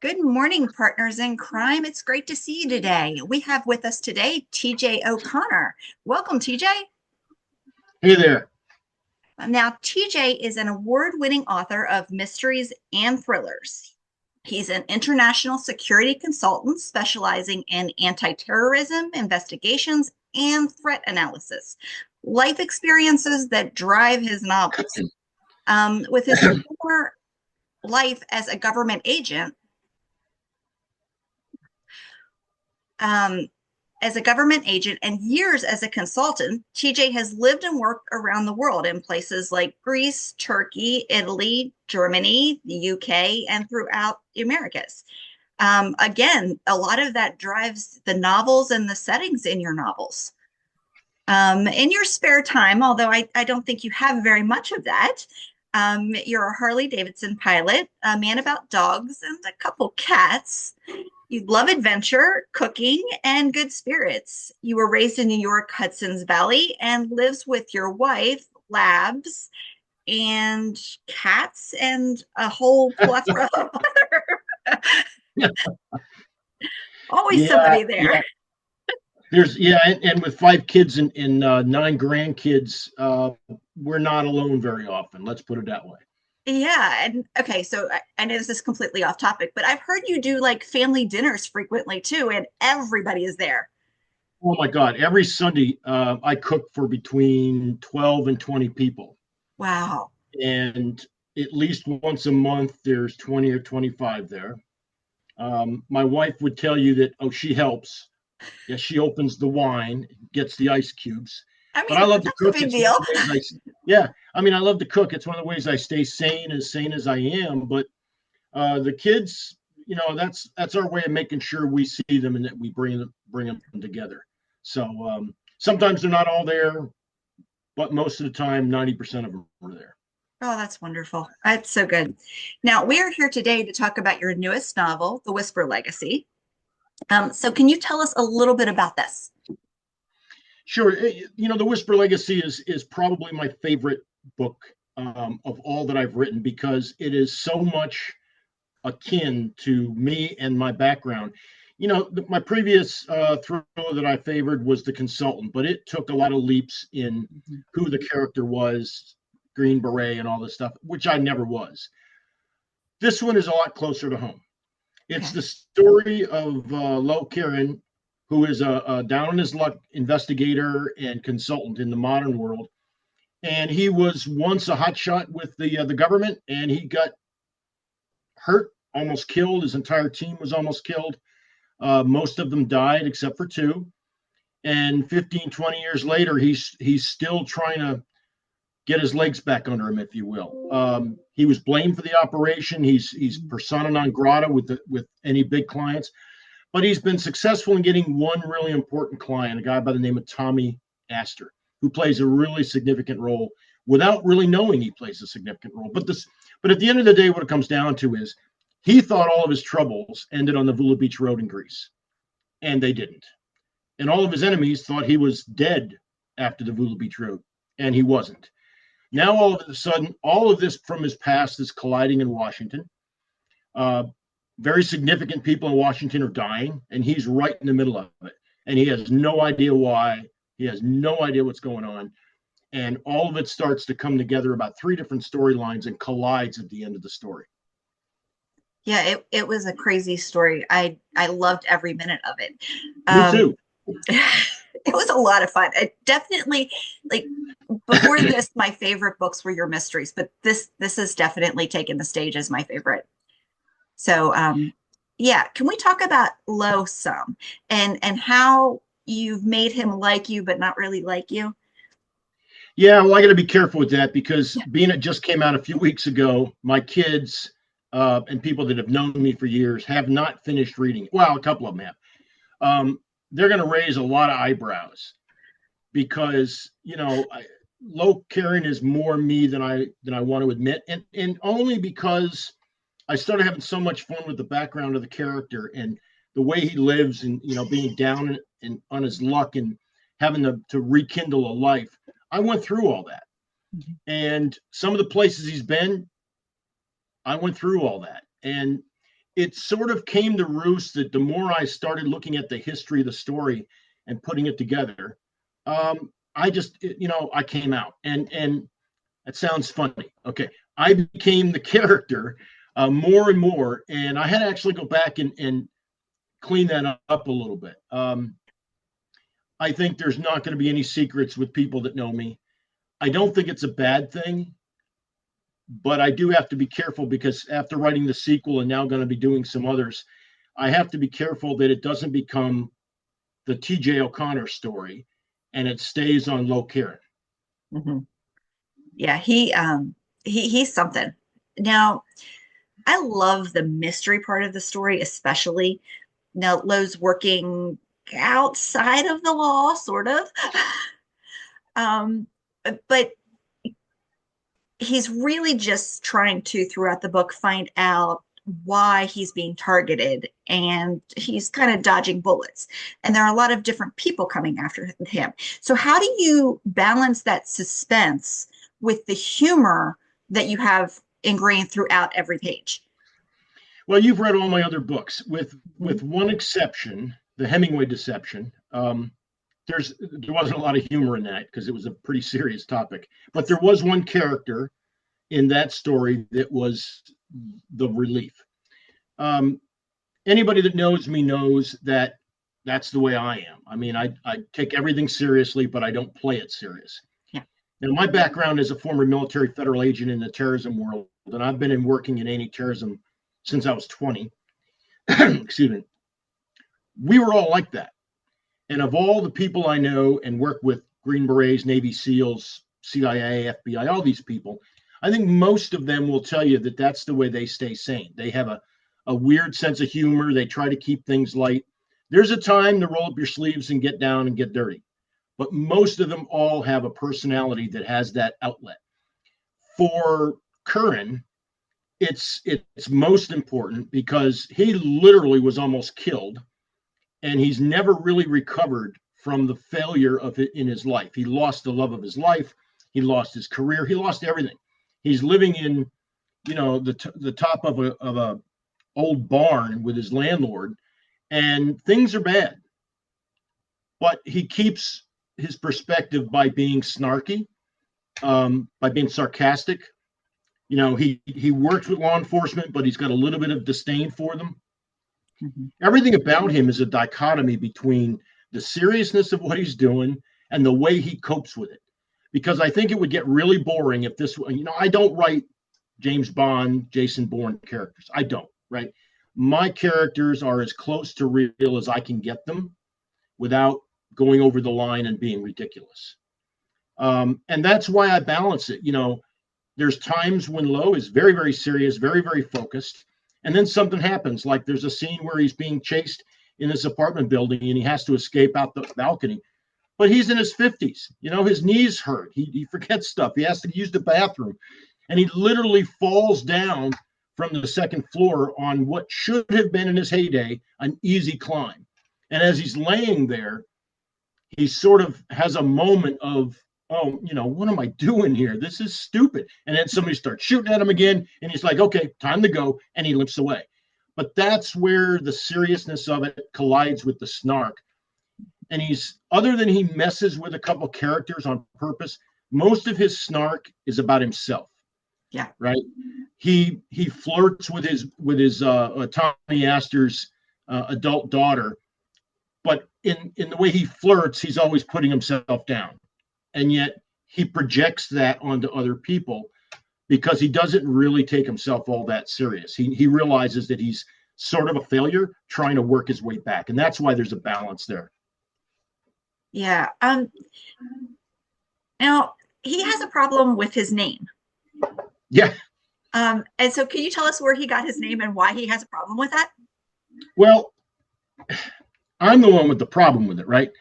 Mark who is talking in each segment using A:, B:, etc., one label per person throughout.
A: Good morning, partners in crime. It's great to see you today. We have with us today TJ O'Connor. Welcome, TJ.
B: Hey there.
A: Now, TJ is an award-winning author of mysteries and thrillers. He's an international security consultant specializing in anti-terrorism investigations and threat analysis, life experiences that drive his novels. With his former life as a government agent, and years as a consultant, TJ has lived and worked around the world in places like Greece, Turkey, Italy, Germany, the UK, and throughout the Americas. Again, a lot of that drives the novels and the settings in your novels. In your spare time, although I don't think you have very much of that, you're a Harley Davidson pilot, a man about dogs, and a couple cats. You love adventure, cooking, and good spirits. You were raised in New York, Hudson's Valley, and lives with your wife, labs, and cats, and a whole plethora of other. Always somebody there.
B: And with 5 kids and 9 grandkids, we're not alone very often. Let's put it that way.
A: Yeah. And okay, so I know this is completely off topic, but I've heard you do like family dinners frequently too, and everybody is there.
B: Oh my God. Every Sunday, I cook for between 12 and 20 people.
A: Wow.
B: And at least once a month, there's 20 or 25 there. My wife would tell you that, she helps. Yeah, she opens the wine, gets the ice cubes.
A: I mean,
B: but I love to cook.
A: Big deal.
B: I love to cook. It's one of the ways I stay sane as I am. But the kids, that's our way of making sure we see them and that we bring them together. So sometimes they're not all there, but most of the time, 90% of them are there.
A: Oh, that's wonderful. That's so good. Now, we are here today to talk about your newest novel, The Whisper Legacy. So can you tell us a little bit about this?
B: Sure. The Whisper Legacy is probably my favorite book of all that I've written because it is so much akin to me and my background. My previous thriller that I favored was The Consultant, but it took a lot of leaps in who the character was, Green Beret and all this stuff, which I never was. This one is a lot closer to home. It's the story of Lowe Curran, who is a down on his luck investigator and consultant in the modern world. And he was once a hotshot with the government, and he got hurt, almost killed. His entire team was almost killed. Most of them died except for 2. And 15, 20 years later, he's still trying to get his legs back under him, if you will. He was blamed for the operation. He's persona non grata with any big clients. But he's been successful in getting one really important client, a guy by the name of Tommy Astor, who plays a really significant role without really knowing he plays a significant role. But at the end of the day, what it comes down to is he thought all of his troubles ended on the Voula Beach Road in Greece, and they didn't. And all of his enemies thought he was dead after the Voula Beach Road, and he wasn't. Now, all of a sudden, all of this from his past is colliding in Washington. Very significant people in Washington are dying, and he's right in the middle of it. And he has no idea why. He has no idea what's going on. And all of it starts to come together about 3 different storylines and collides at the end of the story.
A: Yeah, it was a crazy story. I loved every minute of it.
B: Me too.
A: It was a lot of fun. I definitely, like, before this, my favorite books were your mysteries, but this has definitely taken the stage as my favorite. So, can we talk about Lowe some and how you've made him like you, but not really like you?
B: Yeah, well, I got to be careful with that because being it just came out a few weeks ago, my kids and people that have known me for years have not finished reading it. Well, a couple of them have. They're going to raise a lot of eyebrows because, Lowe Curran is more me than I want to admit. And only because I started having so much fun with the background of the character and the way he lives and, being down and on his luck and having to rekindle a life. I went through all that. And some of the places he's been, I went through all that. And it sort of came to roost that the more I started looking at the history of the story and putting it together, I just, I came out, and that sounds funny. Okay, I became the character more and more, and I had to actually go back and clean that up a little bit. I think there's not going to be any secrets with people that know me. I don't think it's a bad thing, but I do have to be careful because after writing the sequel and now going to be doing some others, I have to be careful that it doesn't become the T.J. O'Connor story and it stays on Lowe Curran.
A: Mm-hmm. Yeah, he's something. Now, I love the mystery part of the story, especially. Now, Lowe's working outside of the law, sort of. um, but he's really just trying to, throughout the book, find out why he's being targeted, and he's kind of dodging bullets, and there are a lot of different people coming after him. So how do you balance that suspense with the humor that you have ingrained throughout every page?
B: Well, you've read all my other books, with one exception, the Hemingway Deception. There wasn't a lot of humor in that because it was a pretty serious topic, but there was one character in that story that was the relief. Anybody that knows me knows that that's the way I am. I mean, I take everything seriously, but I don't play it serious.
A: Yeah.
B: Now, my background is a former military federal agent in the terrorism world, and I've been working in anti-terrorism since I was 20. Excuse me. We were all like that. And of all the people I know and work with, Green Berets, Navy SEALs, CIA, FBI, all these people, I think most of them will tell you that that's the way they stay sane. They have a weird sense of humor. They try to keep things light. There's a time to roll up your sleeves and get down and get dirty. But most of them all have a personality that has that outlet. For Curran, it's most important because he literally was almost killed, and he's never really recovered from the failure of it in his life. He lost the love of his life. He lost his career. He lost everything. He's living in, the top of a old barn with his landlord, and things are bad. But he keeps his perspective by being snarky, by being sarcastic. He works with law enforcement, but he's got a little bit of disdain for them. Mm-hmm. Everything about him is a dichotomy between the seriousness of what he's doing and the way he copes with it. Because I think it would get really boring if this, I don't write James Bond, Jason Bourne characters. I don't, right? My characters are as close to real as I can get them without going over the line and being ridiculous. And that's why I balance it. There's times when Lowe is very, very serious, very, very focused. And then something happens, like there's a scene where he's being chased in this apartment building and he has to escape out the balcony. But he's in his 50s. His knees hurt. He forgets stuff. He has to use the bathroom. And he literally falls down from the second floor on what should have been in his heyday an easy climb. And as he's laying there, he sort of has a moment of, oh, what am I doing here? This is stupid. And then somebody starts shooting at him again, and he's like, okay, time to go, and he limps away. But that's where the seriousness of it collides with the snark. And other than he messes with a couple characters on purpose, most of his snark is about himself.
A: Yeah.
B: Right. He flirts with his Tommy Astor's adult daughter, but in the way he flirts, he's always putting himself down. And yet he projects that onto other people because he doesn't really take himself all that serious. He realizes that he's sort of a failure trying to work his way back. And that's why there's a balance there.
A: Yeah. Now, he has a problem with his name.
B: Yeah.
A: And so can you tell us where he got his name and why he has a problem with that?
B: Well, I'm the one with the problem with it, right?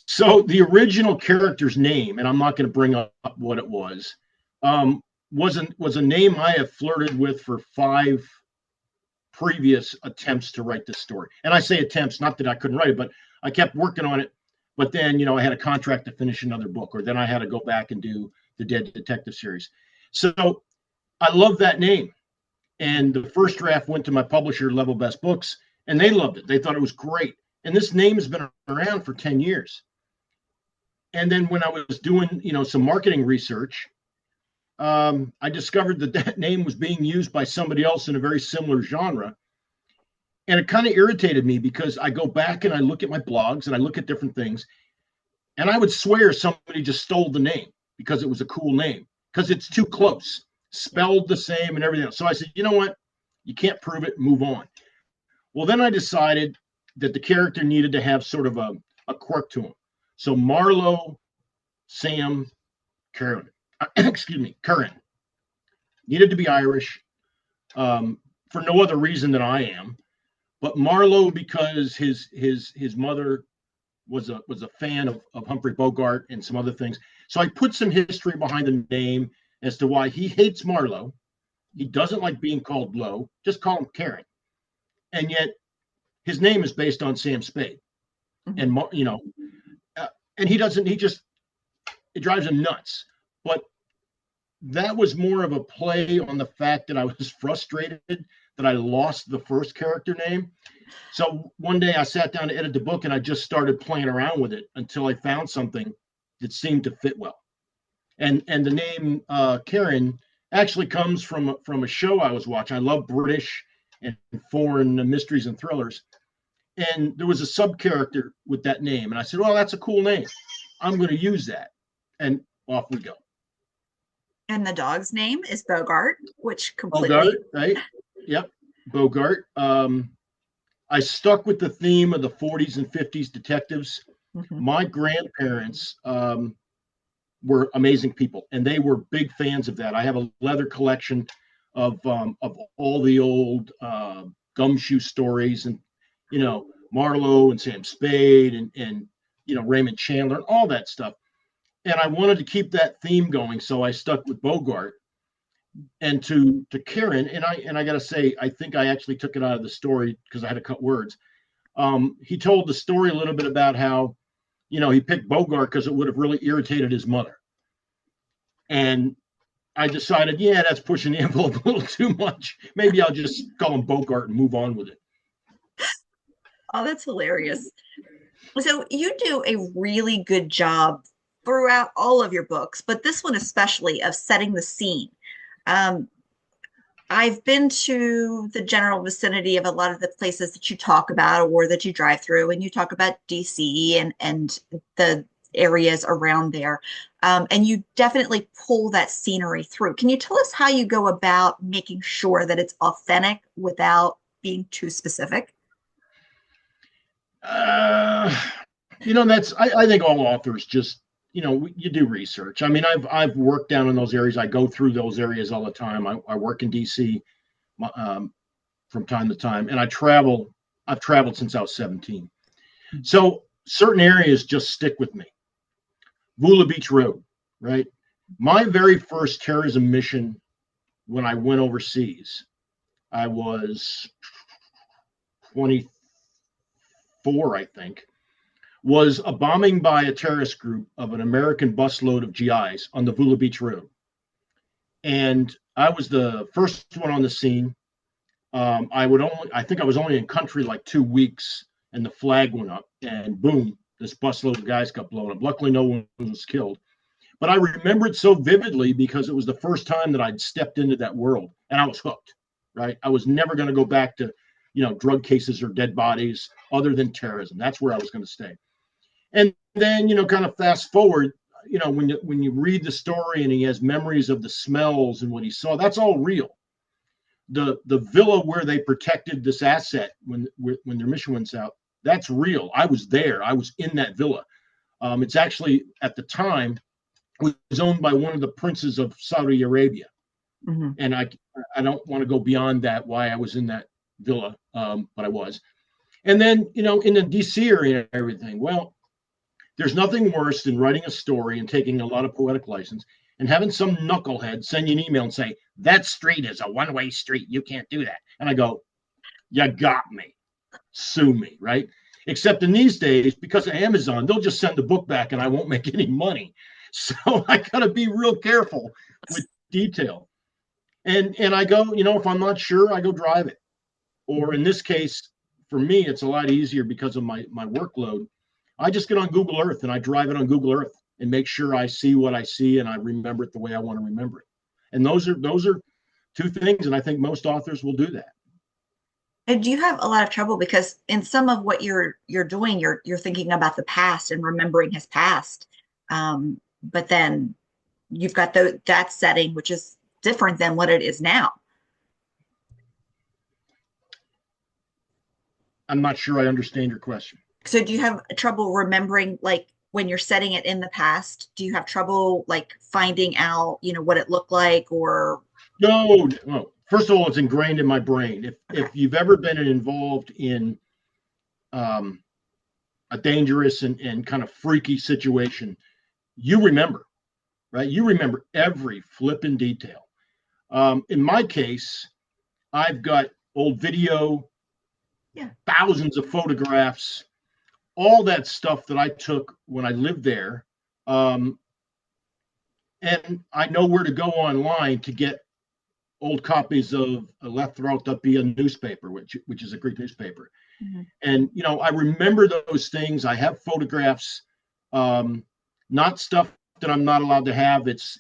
B: So the original character's name, and I'm not going to bring up what it was a name I have flirted with for 5 previous attempts to write this story. And I say attempts, not that I couldn't write it, but I kept working on it. But then, I had a contract to finish another book, or then I had to go back and do the Dead detective series. So I love that name. And the first draft went to my publisher, Level Best Books, and they loved it. They thought it was great. And this name has been around for 10 years. And then when I was doing, some marketing research, I discovered that name was being used by somebody else in a very similar genre. And it kind of irritated me because I go back and I look at my blogs and I look at different things. And I would swear somebody just stole the name because it was a cool name, because it's too close, spelled the same and everything else. So I said, you know what? You can't prove it, move on. Well, then I decided that the character needed to have sort of a quirk to him. So Marlowe Sam Curran, Curran, needed to be Irish, for no other reason than I am, but Marlowe because his mother was a fan of Humphrey Bogart and some other things. So I put some history behind the name as to why he hates Marlowe. He doesn't like being called Lowe. Just call him Karen. And yet his name is based on Sam Spade. And, and it drives him nuts. But that was more of a play on the fact that I was frustrated that I lost the first character name. So one day I sat down to edit the book and I just started playing around with it until I found something that seemed to fit well. And the name Karen actually comes from a show I was watching. I love British and foreign mysteries and thrillers. And there was a sub character with that name. And I said, well, that's a cool name. I'm going to use that. And off we go.
A: And the dog's name is Bogart, which completely...
B: Bogart, right? Yep, Bogart. I stuck with the theme of the 40s and 50s detectives. Mm-hmm. My grandparents were amazing people, and they were big fans of that. I have a leather collection of all the old gumshoe stories, and Marlowe and Sam Spade and Raymond Chandler and all that stuff. And I wanted to keep that theme going, so I stuck with Bogart. And to Karen, and I got to say, I think I actually took it out of the story because I had to cut words. He told the story a little bit about how, he picked Bogart because it would have really irritated his mother. And I decided, yeah, that's pushing the envelope a little too much. Maybe I'll just call him Bogart and move on with it.
A: Oh, that's hilarious. So you do a really good job throughout all of your books, but this one especially, of setting the scene. I've been to the general vicinity of a lot of the places that you talk about or that you drive through, and you talk about DC and the areas around there. And you definitely pull that scenery through. Can you tell us how you go about making sure that it's authentic without being too specific?
B: That's, I think all authors just, you do research. I mean, I've worked down in those areas. I go through those areas all the time. I work in DC from time to time, and I've traveled since I was 17. So certain areas just stick with me. Voula Beach Road, right? My very first terrorism mission when I went overseas, I was 24, I think, was a bombing by a terrorist group of an American busload of GIs on the Voula Beach Road. And I was the first one on the scene. I think I was only in country like 2 weeks, and the flag went up, and boom, this busload of guys got blown up. Luckily, no one was killed. But I remember it so vividly because it was the first time that I'd stepped into that world, and I was hooked, right? I was never going to go back to, drug cases or dead bodies other than terrorism. That's where I was going to stay. And then, kind of fast forward, when you read the story and he has memories of the smells and what he saw, that's all real. The villa where they protected this asset when their mission went out, that's real. I was there. I was in that villa. It's actually, at the time, was owned by one of the princes of Saudi Arabia. Mm-hmm. And I don't want to go beyond that, why I was in that villa, but I was. And then, in the DC area and everything, well, there's nothing worse than writing a story and taking a lot of poetic license and having some knucklehead send you an email and say, that street is a one-way street. You can't do that. And I go, you got me. Sue me, right? Except in these days, because of Amazon, they'll just send the book back and I won't make any money. So I got to be real careful with detail. And I go, if I'm not sure, I go drive it. Or in this case, for me, it's a lot easier because of my workload. I just get on Google Earth and I drive it on Google Earth and make sure I see what I see and I remember it the way I want to remember it. And those are two things, and I think most authors will do that.
A: And do you have a lot of trouble because in some of what you're doing, you're thinking about the past and remembering his past, but then you've got that setting which is different than what it is now.
B: I'm not sure I understand your question.
A: So do you have trouble remembering, like when you're setting it in the past, do you have trouble like finding out, what it looked like or?
B: No, no. First of all, it's ingrained in my brain. If you've ever been involved in a dangerous and kind of freaky situation, you remember, right? You remember every flipping detail. In my case, I've got old video,
A: Yeah.
B: thousands of photographs, all that stuff that I took when I lived there. And I know where to go online to get old copies of out.The, a newspaper, which is a Greek newspaper.
A: Mm-hmm.
B: And, I remember those things. I have photographs, not stuff that I'm not allowed to have. It's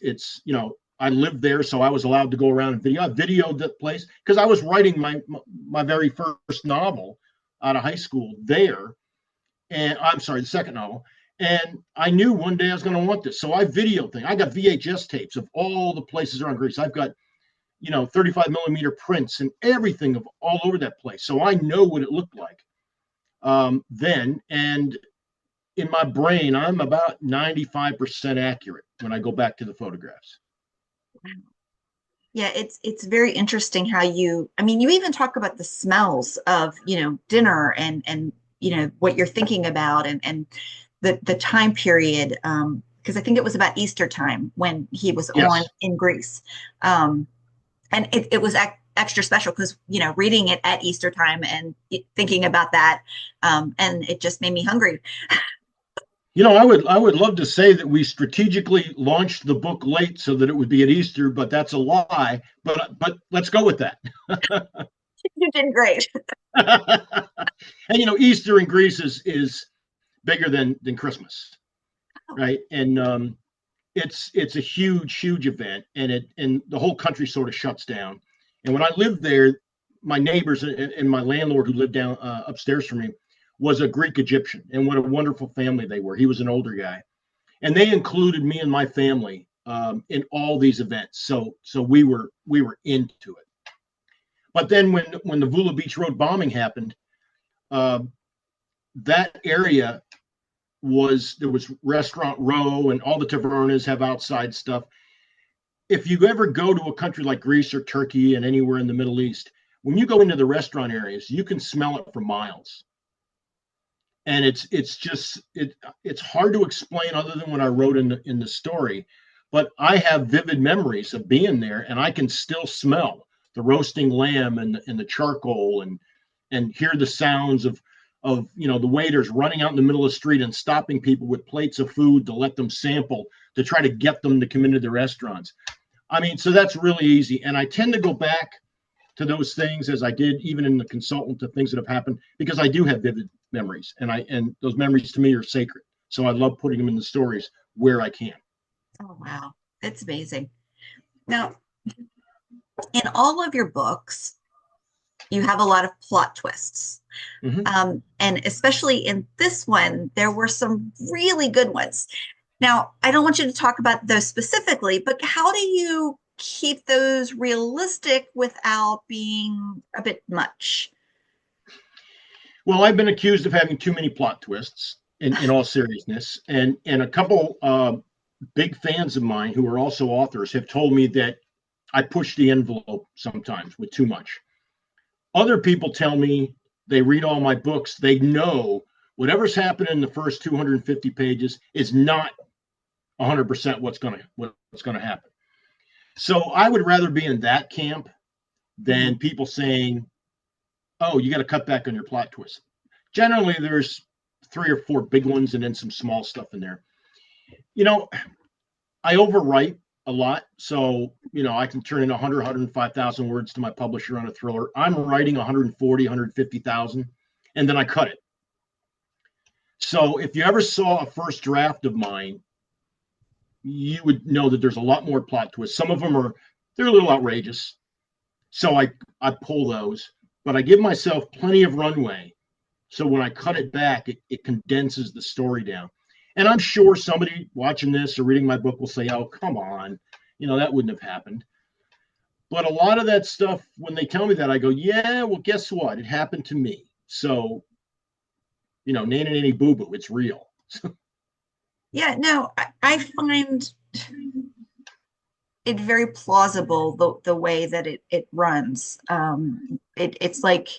B: I lived there, so I was allowed to go around and video. I videoed that place because I was writing my very first novel out of high school there. And I'm sorry, the second novel. And I knew one day I was going to want this. So I videoed things. I got VHS tapes of all the places around Greece. I've got 35 millimeter prints and everything of all over that place. So I know what it looked like then. And in my brain, I'm about 95% accurate when I go back to the photographs.
A: Yeah, it's very interesting how you even talk about the smells of, dinner and what you're thinking about and the time period. Because I think it was about Easter time when he was
B: Yes.
A: on in Greece. And it was extra special because, reading it at Easter time and thinking about that. And it just made me hungry.
B: I would love to say that we strategically launched the book late so that it would be at Easter, but that's a lie. But let's go with that.
A: You did great.
B: And Easter in Greece is bigger than Christmas, right? And it's a huge event, and the whole country sort of shuts down. And when I lived there, my neighbors and my landlord who lived down upstairs from me was a Greek Egyptian, and what a wonderful family they were. He was an older guy, and they included me and my family in all these events. So we were into it. But then when the Voula Beach Road bombing happened, that area there was Restaurant Row, and all the tavernas have outside stuff. If you ever go to a country like Greece or Turkey and anywhere in the Middle East, when you go into the restaurant areas, you can smell it for miles. And it's hard to explain other than what I wrote in the story. But I have vivid memories of being there, and I can still smell the roasting lamb and the charcoal and hear the sounds of the waiters running out in the middle of the street and stopping people with plates of food to let them sample to try to get them to come into the restaurants. So that's really easy. And I tend to go back to those things as I did even in the consultant to things that have happened because I do have vivid memories, and those memories to me are sacred. So I love putting them in the stories where I can.
A: Oh, wow. That's amazing. Now, in all of your books, you have a lot of plot twists.
B: Mm-hmm.
A: And especially in this one, there were some really good ones. Now, I don't want you to talk about those specifically, but how do you keep those realistic without being a bit much?
B: Well, I've been accused of having too many plot twists in all seriousness. And a couple big fans of mine who are also authors have told me that I push the envelope sometimes with too much. Other people tell me they read all my books. They know whatever's happened in the first 250 pages is not 100% what's going to happen. So I would rather be in that camp than people saying, oh, you got to cut back on your plot twist. Generally, there's 3 or 4 big ones and then some small stuff in there. I overwrite a lot. So, I can turn in 100, 105,000 words to my publisher on a thriller. I'm writing 140, 150,000, and then I cut it. So if you ever saw a first draft of mine, you would know that there's a lot more plot twists. Some of them they're a little outrageous. So I pull those, but I give myself plenty of runway. So when I cut it back, it condenses the story down. And I'm sure somebody watching this or reading my book will say, oh, come on, that wouldn't have happened. But a lot of that stuff, when they tell me that, I go, yeah, well, guess what? It happened to me. So, nana nanny boo boo, it's real.
A: Yeah, no, I find it very plausible the way that it runs. It's like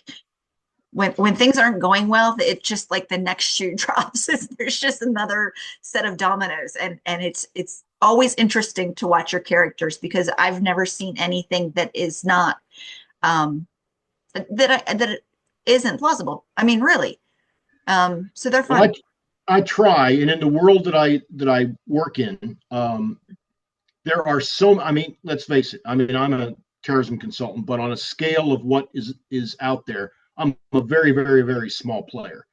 A: when things aren't going well, it's just like the next shoe drops. There's just another set of dominoes, and it's always interesting to watch your characters, because I've never seen anything that is not that it isn't plausible. I mean, really. So they're fun.
B: Well, I try, and in the world that I work in, there are let's face it. I'm a terrorism consultant, but on a scale of what is out there, I'm a very, very, very small player.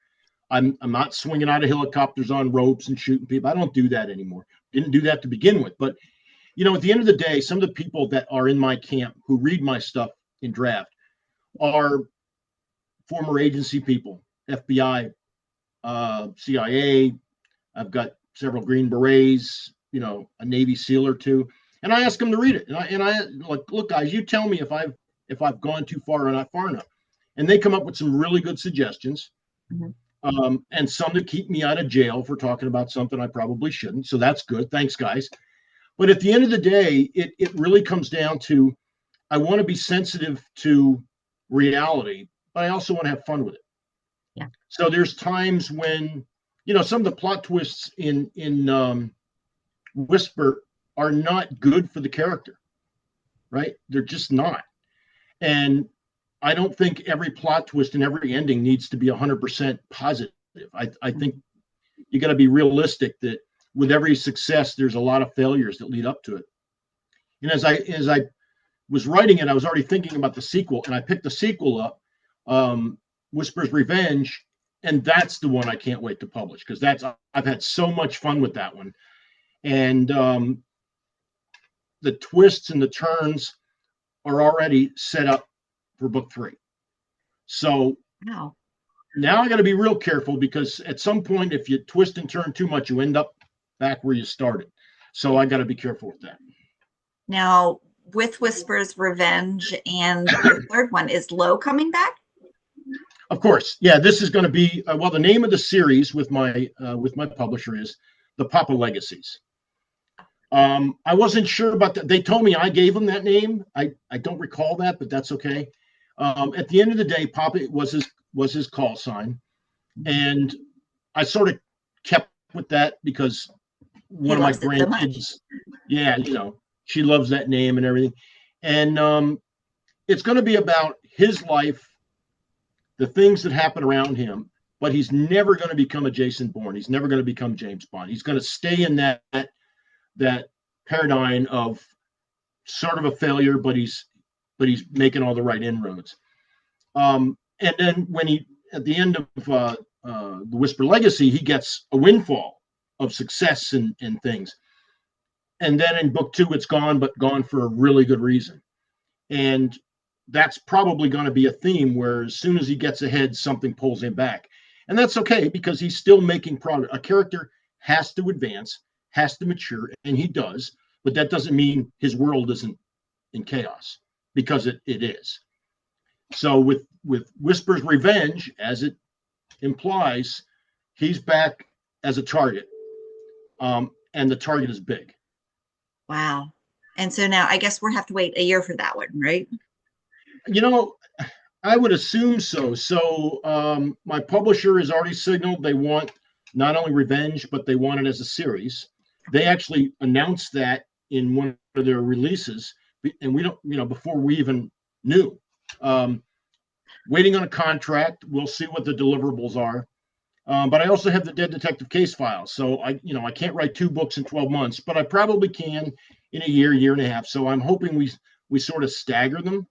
B: I'm not swinging out of helicopters on ropes and shooting people. I don't do that anymore. Didn't do that to begin with. But, at the end of the day, some of the people that are in my camp who read my stuff in draft are former agency people, FBI, CIA. I've got several Green Berets, a Navy SEAL or two, and I ask them to read it. And I like, look, guys, you tell me if I've gone too far or not far enough. And they come up with some really good suggestions, and some that keep me out of jail for talking about something I probably shouldn't. So that's good. Thanks, guys. But at the end of the day, it really comes down to, I want to be sensitive to reality, but I also want to have fun with it.
A: Yeah.
B: So there's times when, some of the plot twists in Whisper are not good for the character, right? They're just not. And I don't think every plot twist and every ending needs to be 100% positive. I think you got to be realistic that with every success, there's a lot of failures that lead up to it. And as I was writing it, I was already thinking about the sequel, and I picked the sequel up, Whisper's Revenge, and that's the one I can't wait to publish, because I've had so much fun with that one. And the twists and the turns are already set up for book 3. So now I got to be real careful, because at some point, if you twist and turn too much, you end up back where you started. So I got to be careful with that.
A: Now, with Whisper's Revenge and the third one, is Lowe coming back?
B: Of course. Yeah, this is going to be, the name of the series with my publisher is The Papa Legacies. I wasn't sure about that. They told me I gave them that name. I don't recall that, but that's okay. At the end of the day, Papa was his call sign, and I sort of kept with that because one of my grandkids, she loves that name and everything. And it's going to be about his life, the things that happen around him, but he's never going to become a Jason Bourne. He's never going to become James Bond. He's going to stay in that paradigm of sort of a failure, but he's making all the right inroads. And then when he, at the end of the Whisper Legacy, he gets a windfall of success and things. And then in book 2, it's gone, but gone for a really good reason. And that's probably going to be a theme where as soon as he gets ahead, something pulls him back. And that's okay, because he's still making progress. A character has to advance, has to mature, and he does. But that doesn't mean his world isn't in chaos, because it is. So with Whisper's Revenge, as it implies, he's back as a target. And the target is big.
A: Wow. And so now I guess we'll have to wait a year for that one, right?
B: I would assume so. So my publisher has already signaled they want not only Revenge, but they want it as a series. They actually announced that in one of their releases, and we don't, before we even knew. Waiting on a contract. We'll see what the deliverables are. But I also have the Dead Detective case files. So I can't write 2 books in 12 months, but I probably can in a year and a half. So I'm hoping we sort of stagger them,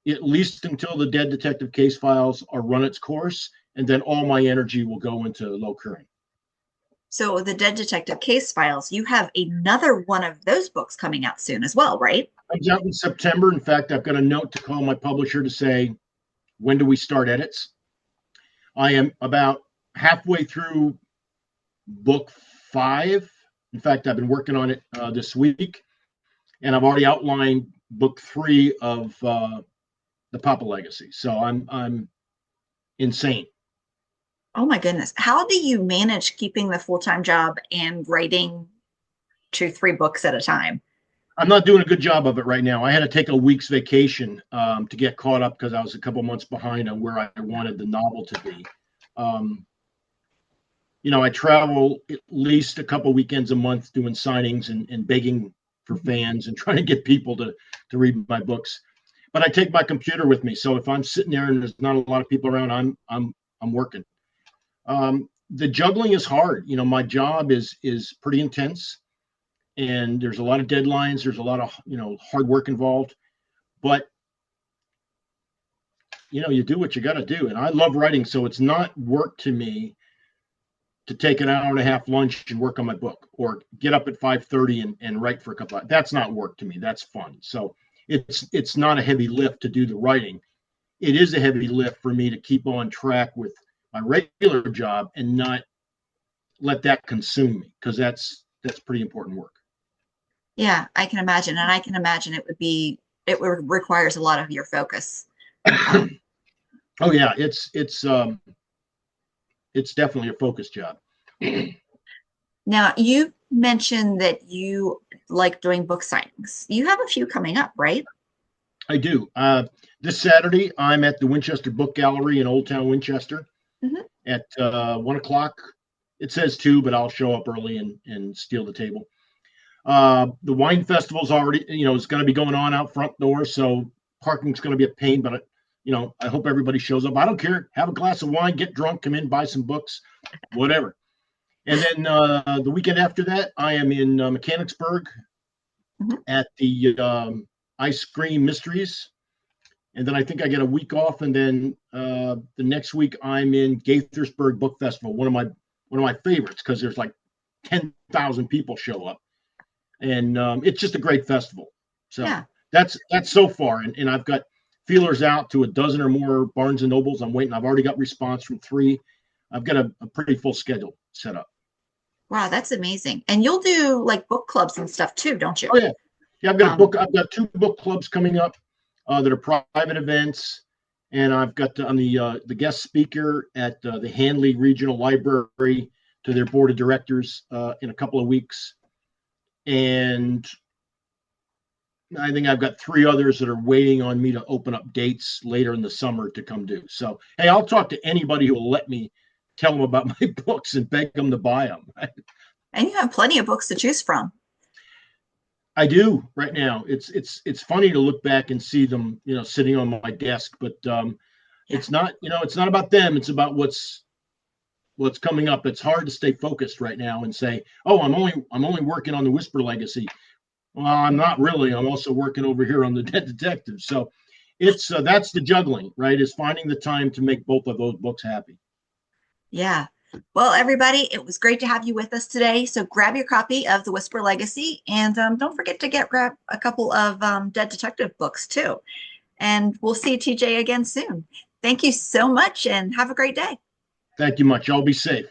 B: at least until the Dead Detective case files are run its course, and then all my energy will go into Lowe Curran.
A: So the Dead Detective case files, you have another one of those books coming out soon as well, right?
B: Comes out in September. In fact, I've got a note to call my publisher to say, when do we start edits? I am about halfway through book 5. In fact, I've been working on it this week, and I've already outlined book 3 of the Papa Legacy. So I'm insane.
A: Oh my goodness. How do you manage keeping the full-time job and writing 2, 3 books at a time?
B: I'm not doing a good job of it right now. I had to take a week's vacation to get caught up because I was a couple months behind on where I wanted the novel to be. I travel at least a couple weekends a month doing signings and begging for fans and trying to get people to read my books. But I take my computer with me, so if I'm sitting there and there's not a lot of people around, I'm working. The juggling is hard. My job is pretty intense, and there's a lot of deadlines. There's a lot of hard work involved, but you do what you got to do. And I love writing, so it's not work to me to take an hour and a half lunch and work on my book, or get up at 5:30 and write for a couple hours. That's not work to me. That's fun. So it's not a heavy lift to do the writing. It is a heavy lift for me to keep on track with my regular job and not let that consume me, because that's pretty important work.
A: Yeah, I can imagine. And I can imagine requires a lot of your focus.
B: Oh yeah, it's definitely a focus job.
A: Now, you mentioned that you like doing book signings. You have a few coming up, right?
B: I do. This Saturday, I'm at the Winchester Book Gallery in Old Town Winchester at 1 o'clock. It says 2, but I'll show up early and steal the table. The wine festival's already, is going to be going on out front door, so parking's going to be a pain, but I hope everybody shows up. I don't care. Have a glass of wine, get drunk, come in, buy some books, whatever. And then the weekend after that, I am in Mechanicsburg at the Ice Cream Mysteries. And then I think I get a week off, and then the next week I'm in Gaithersburg Book Festival, one of my favorites, because there's like 10,000 people show up, and it's just a great festival. So
A: yeah.
B: that's so far, and I've got feelers out to a dozen or more Barnes and Nobles. I'm waiting. I've already got response from 3. I've got a pretty full schedule set up.
A: Wow, that's amazing. And you'll do like book clubs and stuff too, don't you?
B: Oh yeah. Yeah, I've got 2 book clubs coming up that are private events, and I've got I'm the guest speaker at the Handley Regional Library to their board of directors in a couple of weeks. And I think I've got 3 others that are waiting on me to open up dates later in the summer to come do. So, hey, I'll talk to anybody who will let me tell them about my books and beg them to buy them.
A: And you have plenty of books to choose from.
B: I do right now. It's funny to look back and see them, sitting on my desk, but it's not about them. It's about what's coming up. It's hard to stay focused right now and say, oh, I'm only working on the Whisper Legacy. Well, I'm not really. I'm also working over here on the Dead Detective. So it's that's the juggling, right? Is finding the time to make both of those books happy.
A: Yeah. Well, everybody, it was great to have you with us today. So grab your copy of The Whisper Legacy, and don't forget to grab a couple of Dead Detective books too. And we'll see TJ again soon. Thank you so much, and have a great day.
B: Thank you much. Y'all be safe.